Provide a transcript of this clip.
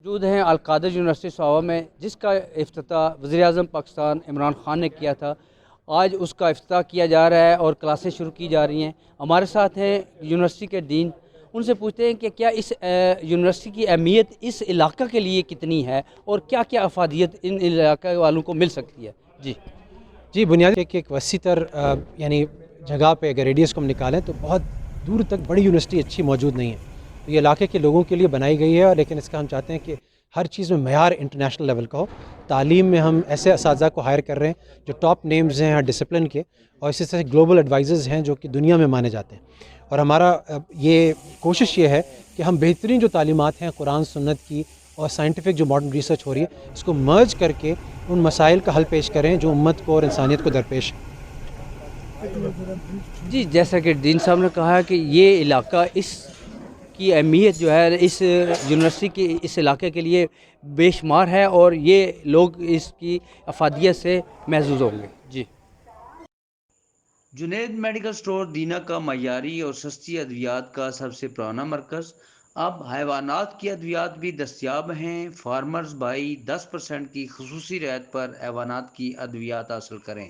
موجود ہیں القادر یونیورسٹی سوابا میں، جس کا افتتاح وزیر اعظم پاکستان عمران خان نے کیا تھا۔ آج اس کا افتتاح کیا جا رہا ہے اور کلاسیں شروع کی جا رہی ہیں۔ ہمارے ساتھ ہیں یونیورسٹی کے ڈین، ان سے پوچھتے ہیں کہ کیا اس یونیورسٹی کی اہمیت اس علاقہ کے لیے کتنی ہے اور کیا کیا افادیت ان علاقہ والوں کو مل سکتی ہے۔ جی بنیادی کہ ایک وسیع تر یعنی جگہ پہ اگر ریڈیس کو ہم نکالیں تو بہت دور تک بڑی یونیورسٹی اچھی موجود نہیں ہے، تو یہ علاقے کے لوگوں کے لیے بنائی گئی ہے، اور لیکن اس کا ہم چاہتے ہیں کہ ہر چیز میں معیار انٹرنیشنل لیول کا ہو۔ تعلیم میں ہم ایسے اساتذہ کو ہائر کر رہے ہیں جو ٹاپ نیمز ہیں ہر ڈسپلن کے، اور اسی طرح گلوبل ایڈوائزرز ہیں جو کہ دنیا میں مانے جاتے ہیں۔ اور ہمارا یہ کوشش یہ ہے کہ ہم بہترین جو تعلیمات ہیں قرآن سنت کی اور سائنٹیفک جو ماڈرن ریسرچ ہو رہی ہے، اس کو مرج کر کے ان مسائل کا حل پیش کریں جو امت کو اور انسانیت کو درپیش ہے۔ جی، جیسا کہ ڈین صاحب نے کہا کہ یہ علاقہ اس کی اہمیت جو ہے اس یونیورسٹی کی اس علاقے کے لیے بے شمار ہے اور یہ لوگ اس کی افادیت سے محظوظ ہوں گے۔ جی، جنید میڈیکل سٹور دینا کا معیاری اور سستی ادویات کا سب سے پرانا مرکز۔ اب حیوانات کی ادویات بھی دستیاب ہیں۔ فارمرز بھائی 10% کی خصوصی رعایت پر حیوانات کی ادویات حاصل کریں۔